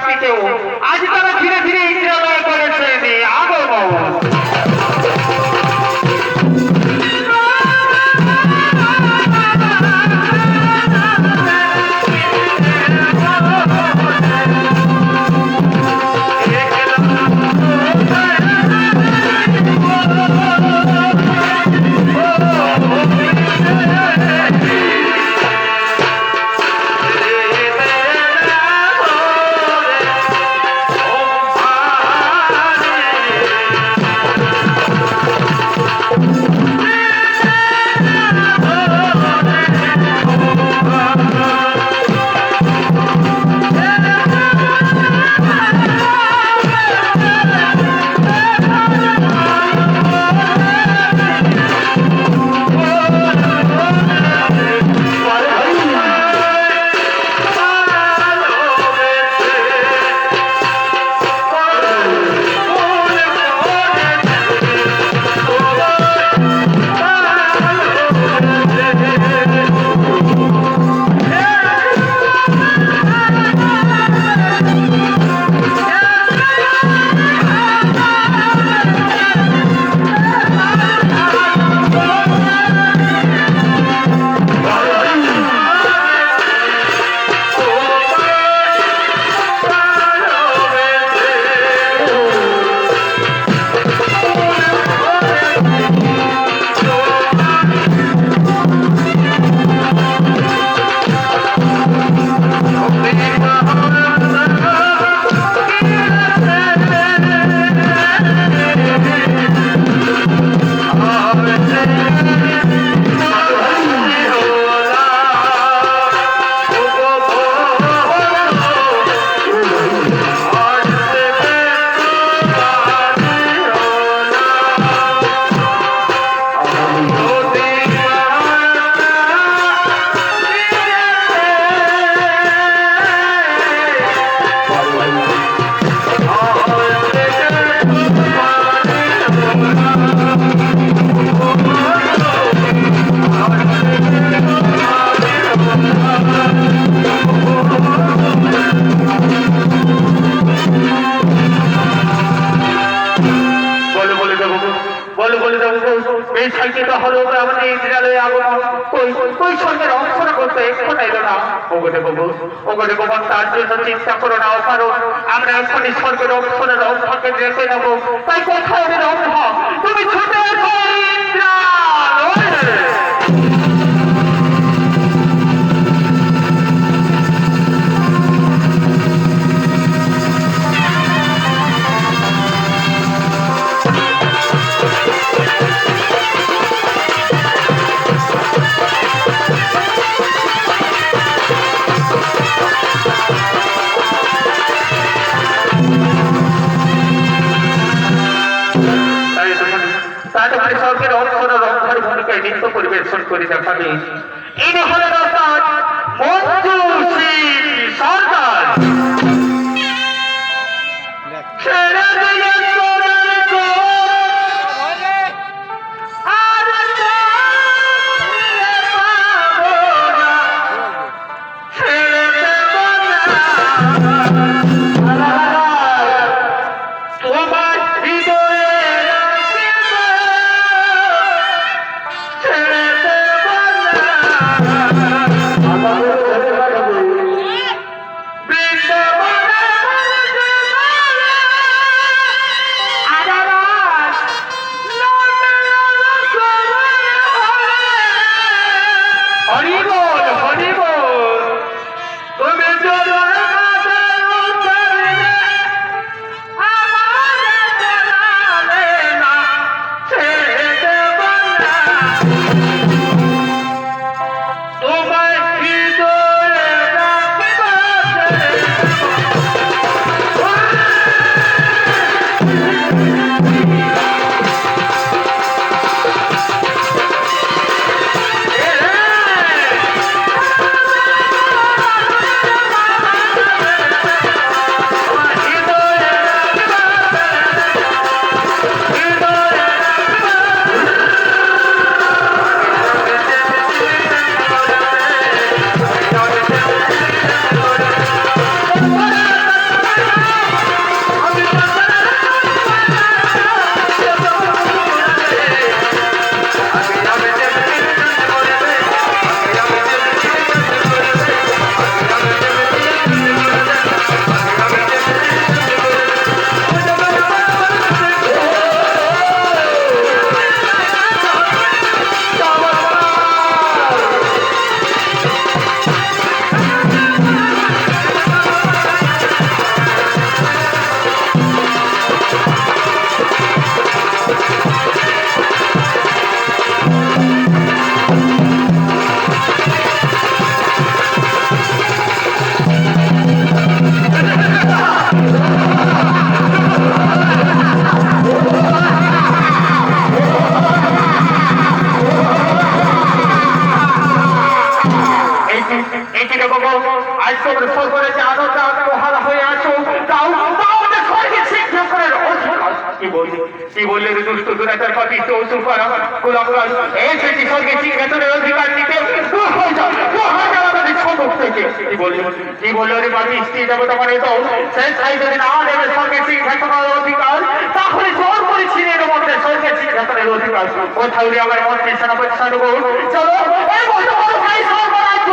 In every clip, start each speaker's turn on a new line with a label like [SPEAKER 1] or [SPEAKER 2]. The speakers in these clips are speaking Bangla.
[SPEAKER 1] পিতেও আজ তারা ধীরে ধীরে ইন্দ্রালয় করেছে আগমন। তার জন্য চিন্তা করো না, কারণ আমরা এখন স্বর্গের অবসরের রক্ষাকে রেখে নেবো। তাই কোথায় রক্ষা তুমি ছুটে নৃত্য পরিবেশন করে দেখাবে। এই হলো মঞ্জু সিং সরকার। আজ তোমরা সকলে যে আনন্দ আত্মহারা হয়ে আছো তাও স্বর্গে শিক্ষকের অধিকার। কি বললে দুষ্ট দুরাচার পাপি চৌচুর করা গোলামরাজ এসেছি স্বর্গে শিক্ষকের অধিকার নিতে আমাদের সম্মুখ থেকে। কি বললো রে পাপি স্ত্রী দেবতা মানে তো সে চাই যদি না দেবে স্বর্গে শিক্ষকের অধিকার তাহলে জোর করে ছিনিয়ে নেব আমাদের স্বর্গে শিক্ষকের অধিকার। কোথাও আমার মন্ত্রী সেনাপতি সানুগৌর চলো এই বলতে বড় ভাই সর্বরাজ্য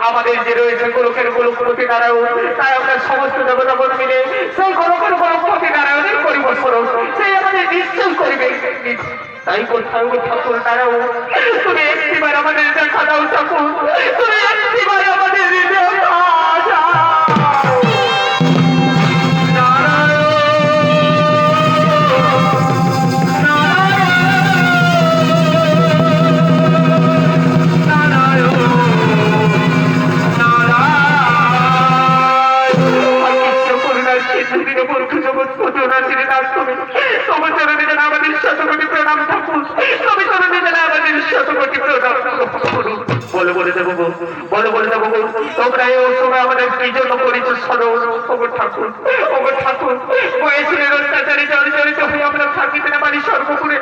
[SPEAKER 1] আমাদের যে রয়েছে গোলকের গোলকপতি নারায়ণ তাই আমরা সমস্ত দেবতাগণ মিলে সেই গোলকের গোলকপতি নারায়ণের পরিবর্তন সেই আমাদের নিশ্চয় করিবে। তাই কোথাও ঠাকুর নারায়ণ তুমি একটিবার আমাদের দেখা দাও ঠাকুর, তুমি একটিবার আমাদের তোমরা এই সময় আমাদের কি জন্য করেছো ঠাকুর ঠাকুর বয়সের অত্যাচারে জর্জরিত হয়ে আমরা থাকিতে না পারি সর্বপুরে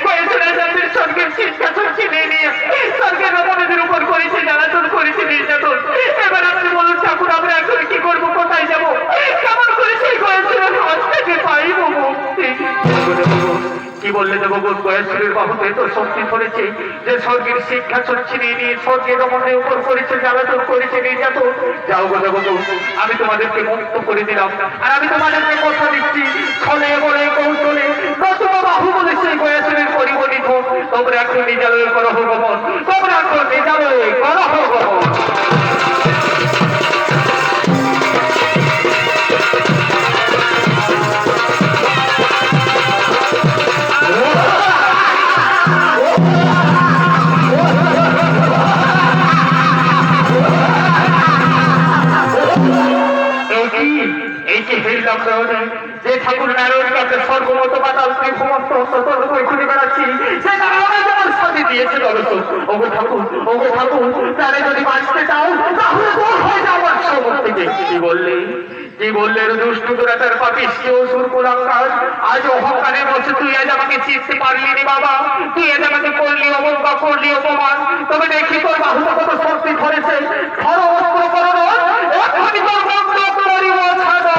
[SPEAKER 1] বয়সের রাজাদের স্বর্গের শিক্ষা ছিনিয়ে নিয়ে স্বর্গের আমাদের উপর করেছে জ্বালাতন করেছে নির্যাতন। এবার আপনি বলুন ঠাকুর আমরা এখন কি করবো, কোথায় যাবো, কেমন করে সেই বয়সের হাত থেকে পাইব মুক্তি? কি বললে দেবো বয়সের বাহুতে তো শক্তি ধরেছে যে স্বর্গের শিক্ষা ছিনিয়ে নিয়ে স্বর্গের আমাদের উপর করেছে জ্বালাতন করেছে নির্যাতন। যাও গো দেবো আমি তোমাদেরকে মুক্ত করে দিলাম আর আমি তোমাদেরকে কথা দিচ্ছি ছলে বলে কৌশলে নতুন বাহু বলে সেই বয়সের পরিগণিত তোমরা এখন নিজালয়ে করো ভগবান, তোমরা এখন নিজালয়ে করো ভগবান। যে ঠাকুর নারায়ণ কাছে স্বর্গমত পাতাল সমস্ত ঘুরে বেড়াচ্ছি সে নারায়ণ তোমার সাথে দিয়েছে ওগো ঠাকুর তারে যদি বাঁচতে চাও তাহলে দূর হয়ে যাও আমার সমস্ত থেকে। কি বললে দুষ্টু দুরাচার পাপিষ্টি অসুর কুলাঙ্গার আজ অহংকারের বসে তুই আজ আমাকে চিনতে পারলি নি বাবা, তুই আজ আমাকে করলি অবজ্ঞা করলি অপমান। তবে দেখি তোর বাহুটা কত শক্তি ধরেছে ধরো অস্ত্র করো এখনই তোর বন্ধ করিব ছাড়ো।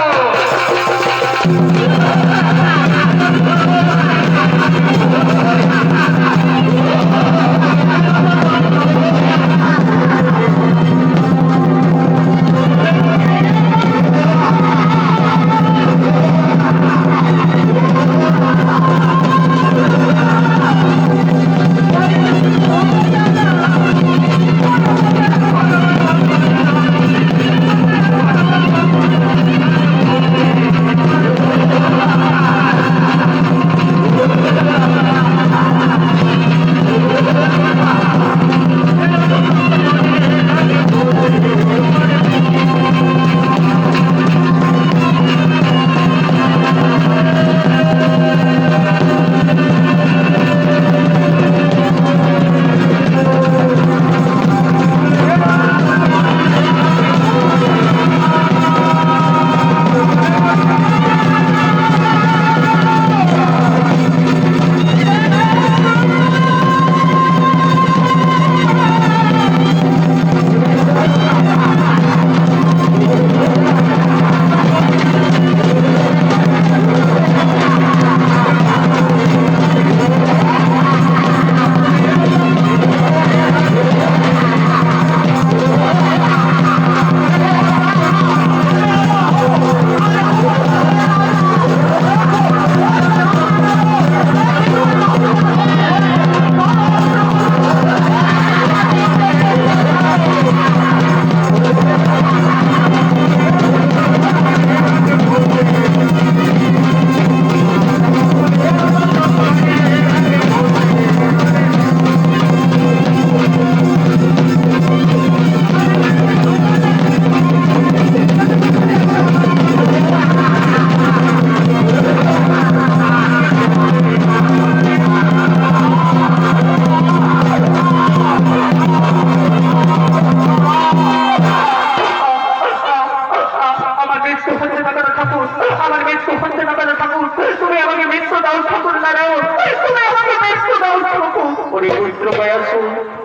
[SPEAKER 1] গয়াসু,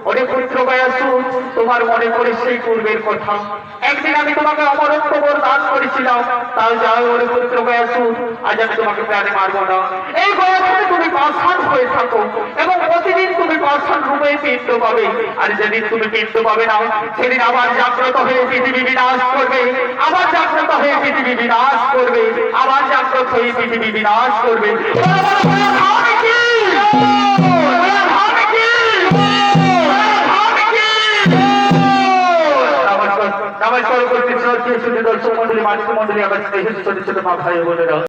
[SPEAKER 1] ওরে পুত্র গয়াসু, তোমার মনে করে সেই পূর্বের কথা। একদিন আমি তোমাকে অমরত্ব দান করেছিলাম, তাও যাও ওরে পুত্র গয়াসু, আজ আমি তোমাকে প্রাণে মারবো না। এই গয়াসুতে তুমি পাষাণ হয়ে থাকো এবং প্রতিদিন তুমি পাষাণ রূপে পিণ্ড পাবে। আর যেদিন তুমি পিণ্ড পাবে না, সেদিন আবার জাগ্রত হয়ে পৃথিবী বিনাশ করবে, আবার জাগ্রত হয়ে পৃথিবী বিনাশ করবে, আবার জাগ্রত হয়ে পৃথিবী বিনাশ করবে। নমস্কার করতে দর্শক মন্ডলী, মাতৃ মন্ডলী, আমার ছোট ছোট মা ভাই বোনেরা।